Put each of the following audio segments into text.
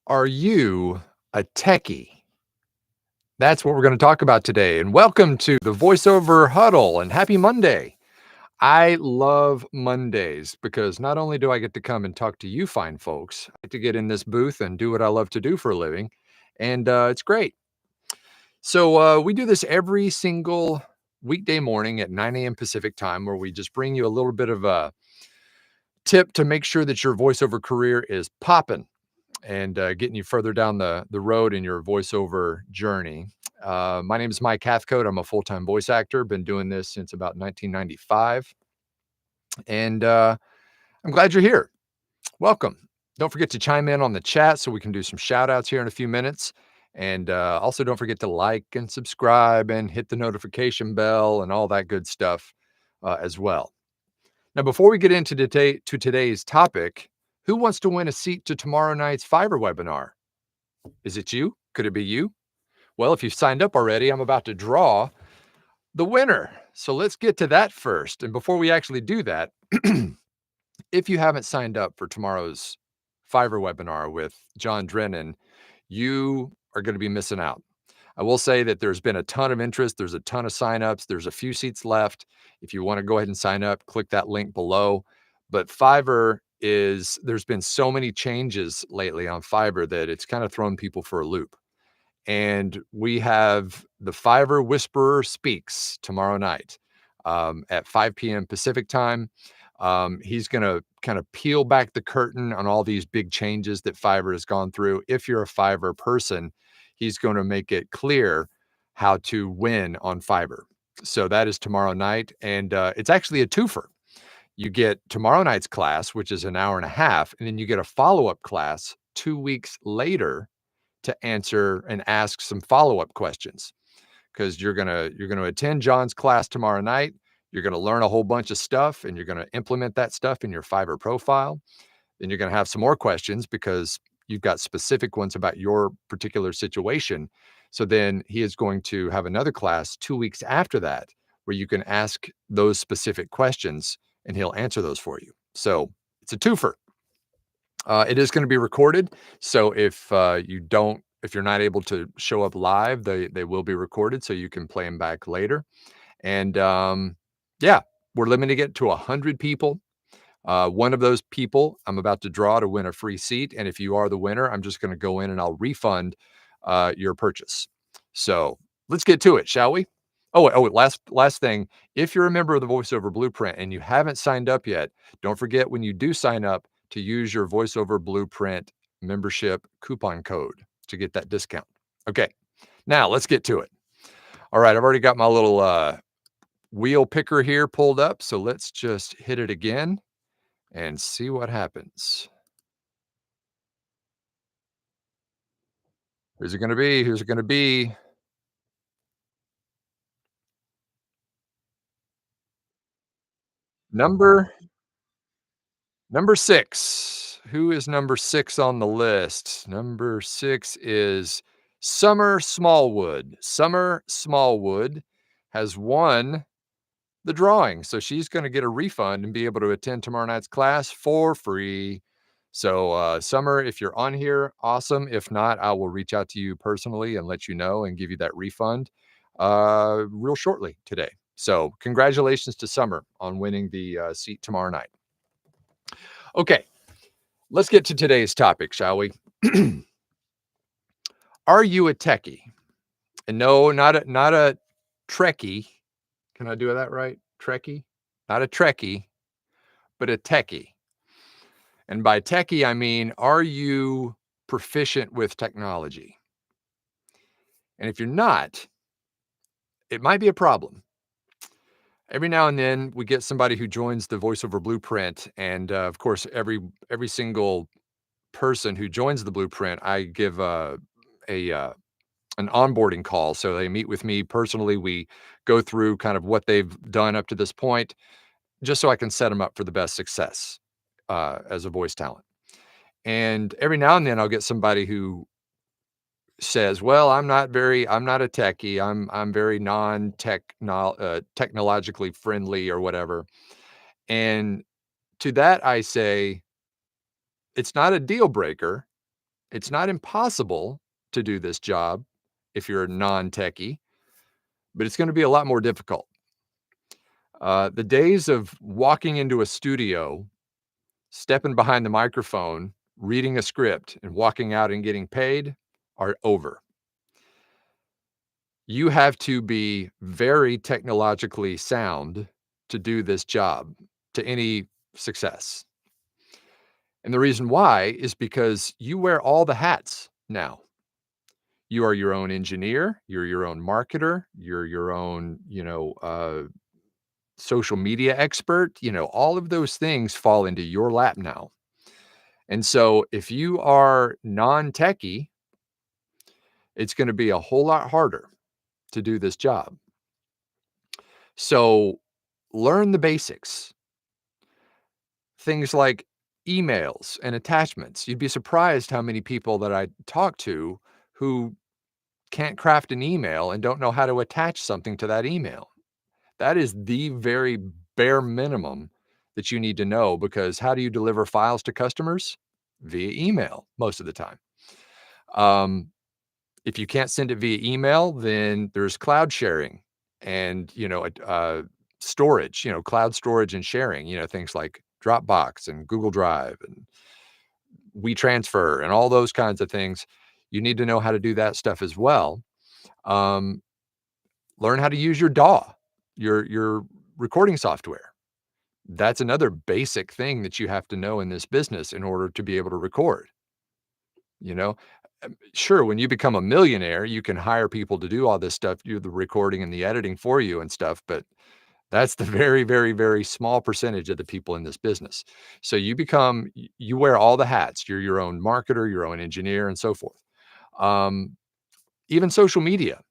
Are you a techie? That's what we're going to talk about today. And welcome to the voiceover huddle and happy Monday. I love Mondays because not only do I get to come and talk to you fine folks, I get to get in this booth and do what I love to do for a living. And it's great. So we do this every single weekday morning at 9 a.m. Pacific time, where we just bring you a little bit of a tip to make sure that your voiceover career is popping and getting you further down the road in your voiceover journey. My name is Mike Hathcote. I'm a full-time voice actor. Been doing this since about 1995, and I'm glad you're here. Welcome. Don't forget to chime in on the chat so we can do some shout outs here in a few minutes. And also don't forget to like and subscribe and hit the notification bell and all that good stuff as well. Now, before we get into today's topic, who wants to win a seat to tomorrow night's Fiverr webinar? Is it you? Could it be you? Well, if you've signed up already, I'm about to draw the winner. So let's get to that first. And before we actually do that, if you haven't signed up for tomorrow's Fiverr webinar with John Drennan, you are going to be missing out. I will say that there's been a ton of interest. There's a ton of signups. There's a few seats left. If you want to go ahead and sign up, click that link below. But there's been so many changes lately on Fiverr that it's kind of thrown people for a loop. And we have the Fiverr Whisperer Speaks tomorrow night at 5 p.m. Pacific time. He's going to kind of peel back the curtain on all these big changes that Fiverr has gone through. If you're a Fiverr person, he's going to make it clear how to win on Fiverr. So that is tomorrow night. And it's actually a twofer. You get tomorrow night's class, which is an hour and a half, and then you get a follow-up class 2 weeks later to answer and ask some follow-up questions, because you're gonna attend John's class tomorrow night. You're gonna learn a whole bunch of stuff, and you're gonna implement that stuff in your Fiverr profile. Then you're gonna have some more questions because you've got specific ones about your particular situation. So then he is going to have another class 2 weeks after that where you can ask those specific questions and he'll answer those for you. So it's a twofer. It is going to be recorded. So if you're not able to show up live, they will be recorded so you can play them back later. And yeah, we're limiting it to 100 people. One of those people I'm about to draw to win a free seat. And if you are the winner, I'm just going to go in and I'll refund your purchase. So let's get to it, shall we? Last thing. If you're a member of the VoiceOver Blueprint and you haven't signed up yet, don't forget when you do sign up to use your VoiceOver Blueprint membership coupon code to get that discount. Okay, now let's get to it. All right, I've already got my little wheel picker here pulled up. So let's just hit it again and see what happens. Who's it going to be? Who's it going to be? Number number 6. Who is number 6 on the list? Number 6 is Summer Smallwood. Summer Smallwood has won the drawing, so she's going to get a refund and be able to attend tomorrow night's class for free. So, Summer, if you're on here, awesome. If not, I will reach out to you personally and let you know and give you that refund real shortly today. So, congratulations to Summer on winning the seat tomorrow night. Okay, let's get to today's topic, shall we? Are you a techie? And no, not a Trekkie. Can I do that right? Trekkie? Not a Trekkie, but a techie. And by techie, I mean, are you proficient with technology? And if you're not, it might be a problem. Every now and then we get somebody who joins the VoiceOver Blueprint, and of course, every single person who joins the Blueprint, I give a an onboarding call. So they meet with me personally. We go through kind of what they've done up to this point, just so I can set them up for the best success as a voice talent. And every now and then I'll get somebody who says, "Well, I'm not a techie. I'm very technologically friendly or whatever." And to that I say, it's not a deal breaker, It's not impossible to do this job if you're a non-techie, but it's going to be a lot more difficult. The days of walking into a studio, stepping behind the microphone, reading a script, and walking out and getting paid are over. You have to be very technologically sound to do this job to any success. And the reason why is because you wear all the hats now. You are your own engineer, you're your own marketer, you're your own, social media expert, all of those things fall into your lap now. And so if you are non-techie, it's going to be a whole lot harder to do this job. So learn the basics. Things like emails and attachments. You'd be surprised how many people that I talk to who can't craft an email and don't know how to attach something to that email. That is the very bare minimum that you need to know, because how do you deliver files to customers? Via email most of the time. Um, if you can't send it via email, then there's cloud sharing and, storage, cloud storage and sharing, things like Dropbox and Google Drive and WeTransfer and all those kinds of things. You need to know how to do that stuff as well. Um, Learn how to use your DAW, your recording software. That's another basic thing that you have to know in this business in order to be able to record. You know, sure, when you become a millionaire, you can hire people to do all this stuff, do the recording and the editing for you and stuff, but that's the very, very, very small percentage of the people in this business. So you wear all the hats. You're your own marketer, your own engineer, and so forth. Um, Even social media,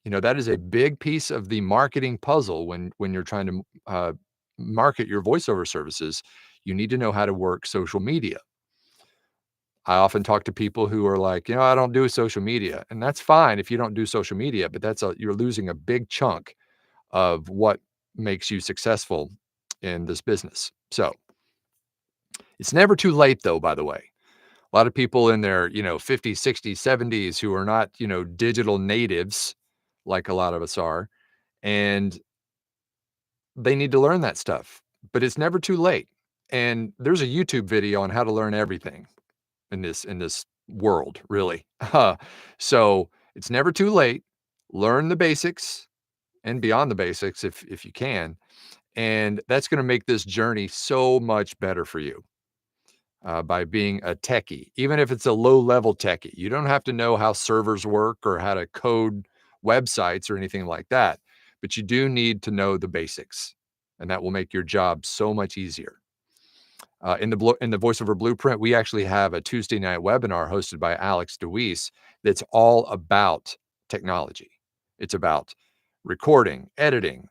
that is a big piece of the marketing puzzle when you're trying to market your voiceover services. You need to know how to work social media. I often talk to people who are like, I don't do social media, and that's fine if you don't do social media, but you're losing a big chunk of what makes you successful in this business. So it's never too late, though, by the way. A lot of people in their, 50s, 60s, 70s who are not, digital natives like a lot of us are, and they need to learn that stuff, but it's never too late. And there's a YouTube video on how to learn everything in this world, really. So it's never too late. Learn the basics and beyond the basics if you can, and that's going to make this journey so much better for you by being a techie, even if it's a low level techie. You don't have to know how servers work or how to code websites or anything like that, but you do need to know the basics, and that will make your job so much easier. In the voiceover blueprint, we actually have a Tuesday night webinar hosted by Alex DeWeese that's all about technology. It's about recording, editing,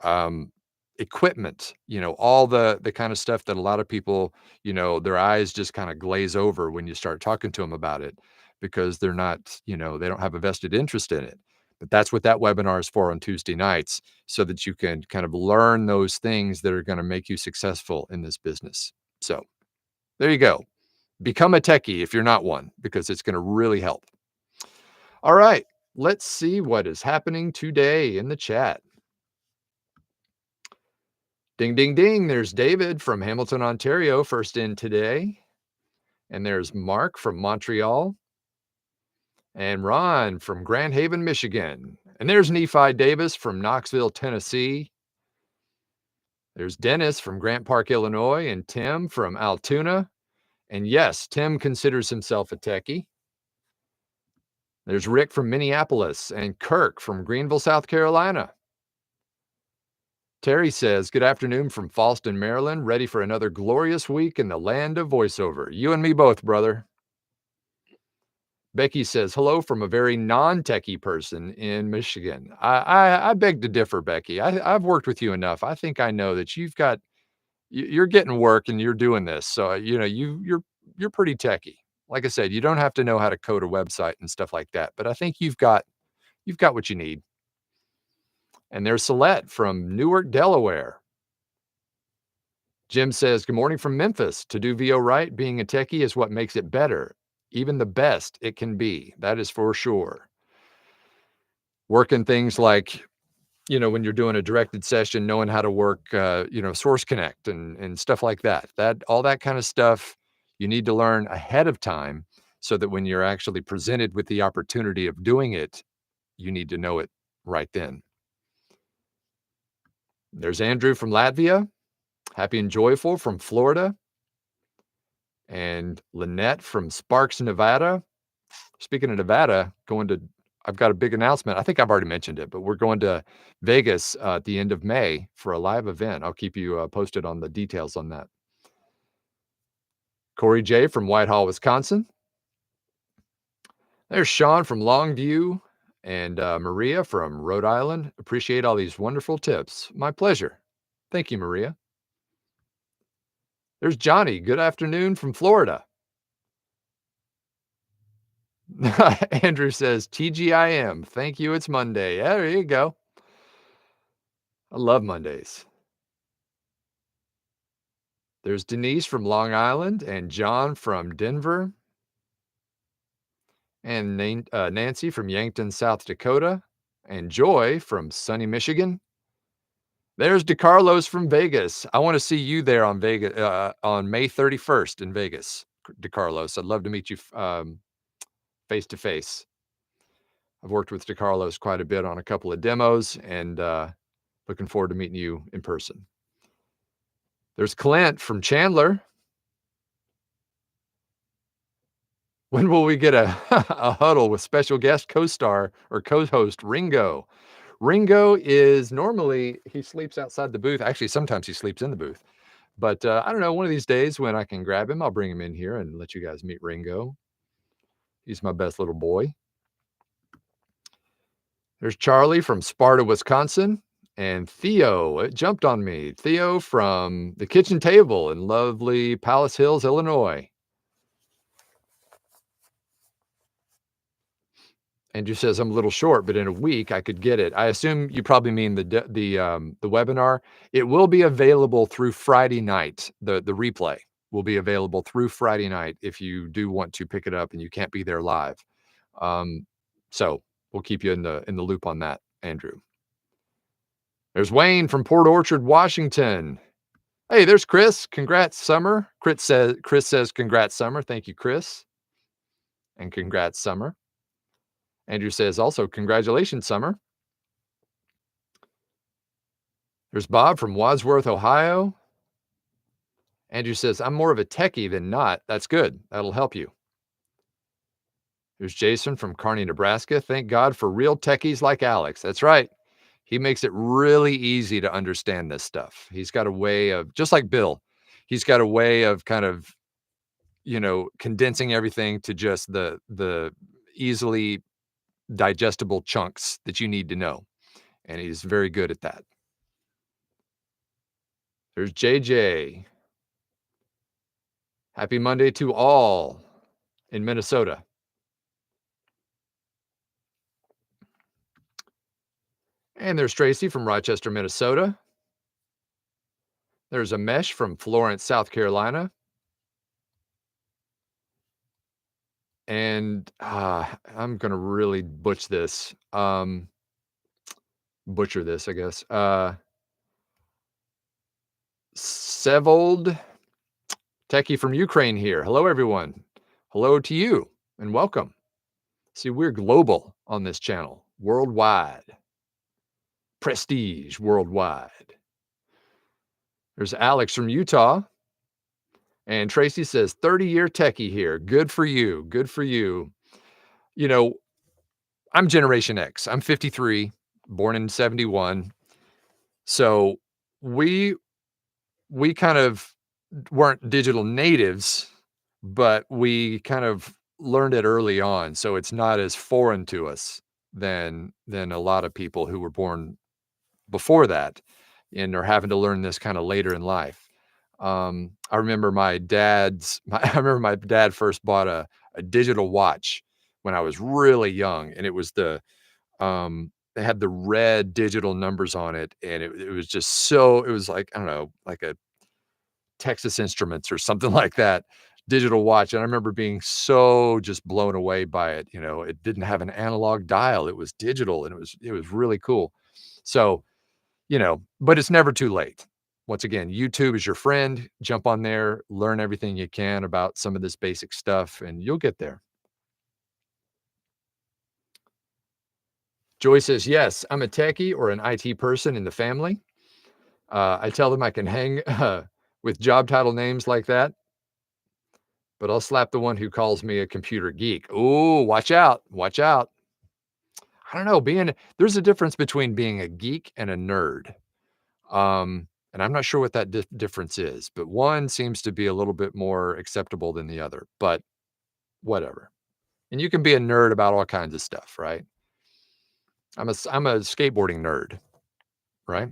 um, equipment, all the kind of stuff that a lot of people, their eyes just kind of glaze over when you start talking to them about it, because they're not, they don't have a vested interest in it. But that's what that webinar is for on Tuesday nights, so that you can kind of learn those things that are going to make you successful in this business. So there you go. Become a techie if you're not one, because it's going to really help. All right. Let's see what is happening today in the chat. Ding, ding, ding. There's David from Hamilton, Ontario, first in today. And there's Mark from Montreal. And Ron from Grand Haven, Michigan. And there's Nephi Davis from Knoxville, Tennessee. There's Dennis from Grant Park, Illinois. And Tim from Altoona. And yes, Tim considers himself a techie. There's Rick from Minneapolis and Kirk from Greenville, South Carolina. Terry says, good afternoon from Fallston, Maryland, ready for another glorious week in the land of voiceover. You and me both, brother. Becky says, hello from a very non-techie person in Michigan. I beg to differ, Becky. I've worked with you enough. I think I know that you're getting work and you're doing this. So, you're pretty techie. Like I said, you don't have to know how to code a website and stuff like that, but I think you've got what you need. And there's Celeste from Newark, Delaware. Jim says, good morning from Memphis. To do VO right, being a techie is what makes it better. Even the best it can be. That is for sure. Working things like, when you're doing a directed session, knowing how to work, Source Connect and stuff like that. All that kind of stuff you need to learn ahead of time so that when you're actually presented with the opportunity of doing it, you need to know it right then. There's Andrew from Latvia. Happy and Joyful from Florida. And Lynette from Sparks, Nevada. Speaking of Nevada, I've got a big announcement. I think I've already mentioned it, but we're going to Vegas at the end of May for a live event. I'll keep you posted on the details on that. Corey J. from Whitehall, Wisconsin. There's Sean from Longview and Maria from Rhode Island. Appreciate all these wonderful tips. My pleasure. Thank you, Maria. There's Johnny. Good afternoon from Florida. Andrew says, TGIM. Thank you. It's Monday. Yeah, there you go. I love Mondays. There's Denise from Long Island and John from Denver. And Nancy from Yankton, South Dakota. And Joy from sunny Michigan. There's DeCarlos from Vegas. I want to see you there on May 31st in Vegas, DeCarlos. I'd love to meet you face to face. I've worked with DeCarlos quite a bit on a couple of demos and looking forward to meeting you in person. There's Clint from Chandler. When will we get a huddle with special guest co-star or co-host Ringo? Ringo is normally, he sleeps outside the booth. Actually, sometimes he sleeps in the booth. But I don't know, one of these days when I can grab him, I'll bring him in here and let you guys meet Ringo. He's my best little boy. There's Charlie from Sparta, Wisconsin. And Theo, it jumped on me. Theo from the kitchen table in lovely Palace Hills, Illinois. Andrew says, I'm a little short, but in a week I could get it. I assume you probably mean the webinar. It will be available through Friday night. The replay will be available through Friday night if you do want to pick it up and you can't be there live. So we'll keep you in the loop on that, Andrew. There's Wayne from Port Orchard, Washington. Hey, there's Chris. Congrats, Summer. Chris says, congrats, Summer. Thank you, Chris. And congrats, Summer. Andrew says also, congratulations, Summer. There's Bob from Wadsworth, Ohio. Andrew says, I'm more of a techie than not. That's good. That'll help you. There's Jason from Kearney, Nebraska. Thank God for real techies like Alex. That's right. He makes it really easy to understand this stuff. He's got a way of, just like Bill, he's got a way of kind of, condensing everything to just the easily digestible chunks that you need to know. And he's very good at that. There's JJ. Happy Monday to all in Minnesota. And there's Tracy from Rochester, Minnesota. There's Amesh from Florence, South Carolina. And I'm going to really butcher this, I guess. Sevold, techie from Ukraine here. Hello, everyone. Hello to you and welcome. See, we're global on this channel, worldwide. Prestige worldwide. There's Alex from Utah. And Tracy says, 30-year techie here. Good for you. Good for you. I'm Generation X. I'm 53, born in 71. So we kind of weren't digital natives, but we kind of learned it early on. So it's not as foreign to us than a lot of people who were born before that and are having to learn this kind of later in life. I remember my dad first bought a digital watch when I was really young, and it was they had the red digital numbers on it, and it was just it was like, I don't know, like a Texas Instruments or something like that, digital watch, and I remember being so just blown away by it. It didn't have an analog dial, it was digital, and it was really cool. So, but it's never too late. Once again, YouTube is your friend. Jump on there, learn everything you can about some of this basic stuff, and you'll get there. Joy says, "Yes, I'm a techie or an IT person in the family. I tell them I can hang with job title names like that, but I'll slap the one who calls me a computer geek." Ooh, watch out. Watch out. I don't know. There's a difference between being a geek and a nerd. And I'm not sure what that difference is, but one seems to be a little bit more acceptable than the other, but whatever. And you can be a nerd about all kinds of stuff, right? I'm a skateboarding nerd, right?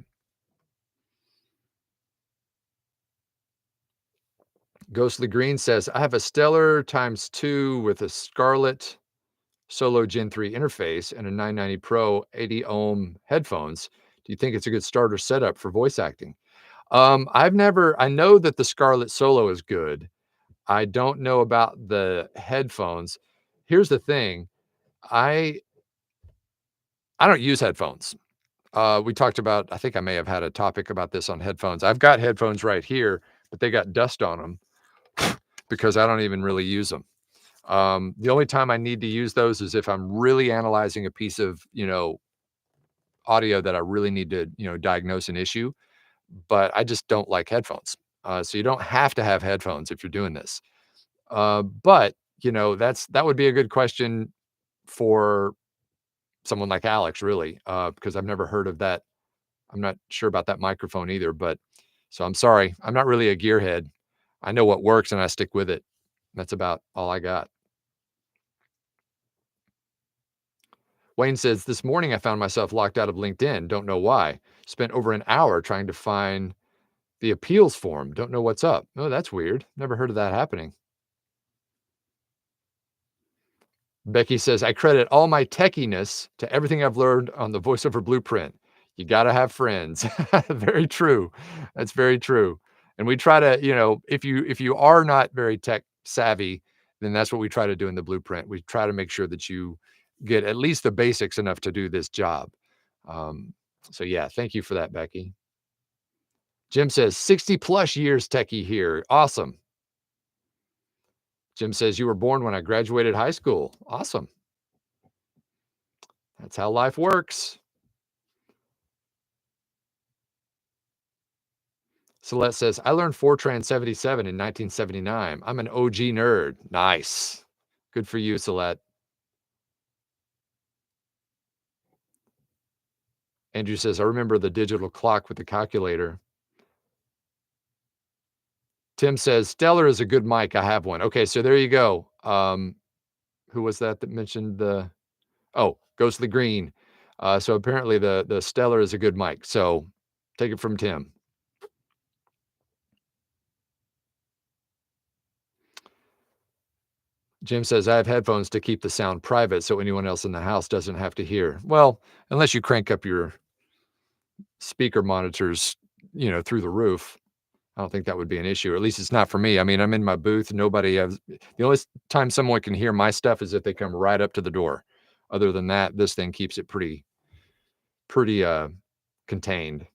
Ghostly Green says, I have a Stellar times 2 with a Scarlett Solo Gen 3 interface and a 990 Pro 80 ohm headphones. Do you think it's a good starter setup for voice acting? I know that the Scarlett Solo is good. I don't know about the headphones. Here's the thing. I I don't use headphones. We talked about, I think I may have had a topic about this on headphones. I've got headphones right here, but they got dust on them because I don't even really use them. The only time I need to use those is if I'm really analyzing a piece of, audio that I really need to, diagnose an issue, but I just don't like headphones. So you don't have to have headphones if you're doing this. But that would be a good question for someone like Alex, really, because I've never heard of that. I'm not sure about that microphone either, but so I'm sorry. I'm not really a gearhead. I know what works and I stick with it. That's about all I got. Wayne says, this morning I found myself locked out of LinkedIn. Don't know why. Spent over an hour trying to find the appeals form. Don't know what's up. Oh, that's weird. Never heard of that happening. Becky says, I credit all my techiness to everything I've learned on the voiceover blueprint. You got to have friends. Very true. That's very true. And we try to, if you are not very tech savvy, then that's what we try to do in the blueprint. We try to make sure that you get at least the basics enough to do this job. Um, so yeah, thank you for that, Becky. Jim says 60 plus years techie here. Awesome. Jim says you were born when I graduated high school. Awesome. That's how life works. Celeste says, I learned Fortran 77 in 1979. I'm an OG nerd. Nice. Good for you, Celeste. Andrew says, I remember the digital clock with the calculator. Tim says, Stellar is a good mic. I have one. Okay, so there you go. Who was that mentioned Ghostly Green. So apparently the Stellar is a good mic. So take it from Tim. Jim says, I have headphones to keep the sound private so anyone else in the house doesn't have to hear. Well, unless you crank up your speaker monitors, through the roof. I don't think that would be an issue, or at least it's not for me. I mean, I'm in my booth. The only time someone can hear my stuff is if they come right up to the door. Other than that, this thing keeps it pretty contained.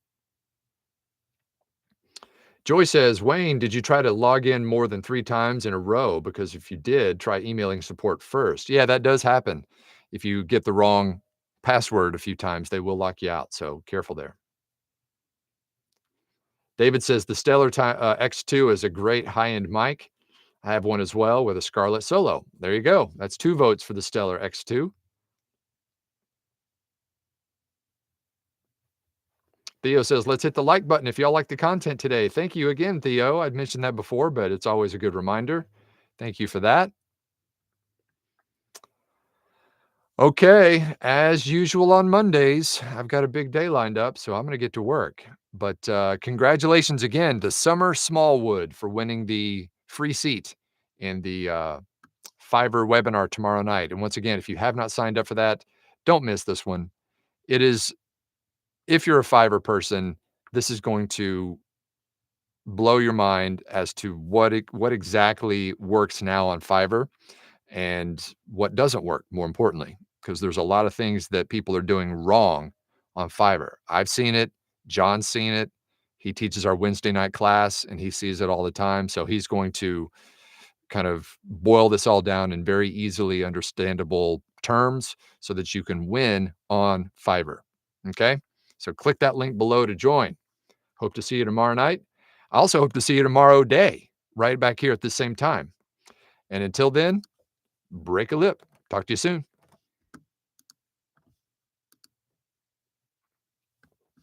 Joy says, Wayne, did you try to log in more than 3 times in a row? Because if you did, try emailing support first. Yeah, that does happen. If you get the wrong password a few times, they will lock you out. So careful there. David says the Stellar X2 is a great high-end mic. I have one as well with a Scarlett Solo. There you go. That's 2 votes for the Stellar X2. Theo says, let's hit the like button if y'all like the content today. Thank you again, Theo. I'd mentioned that before, but it's always a good reminder. Thank you for that. Okay, as usual on Mondays, I've got a big day lined up, so I'm going to get to work. But congratulations again to Summer Smallwood for winning the free seat in the Fiverr webinar tomorrow night. And once again, if you have not signed up for that, don't miss this one. It is, if you're a Fiverr person, this is going to blow your mind as to what exactly works now on Fiverr and what doesn't work, more importantly, because there's a lot of things that people are doing wrong on Fiverr. I've seen it. John's seen it. He teaches our Wednesday night class and he sees it all the time. So he's going to kind of boil this all down in very easily understandable terms so that you can win on Fiverr. Okay. So click that link below to join. Hope to see you tomorrow night. I also hope to see you tomorrow day, right back here at the same time. And until then, break a lip. Talk to you soon.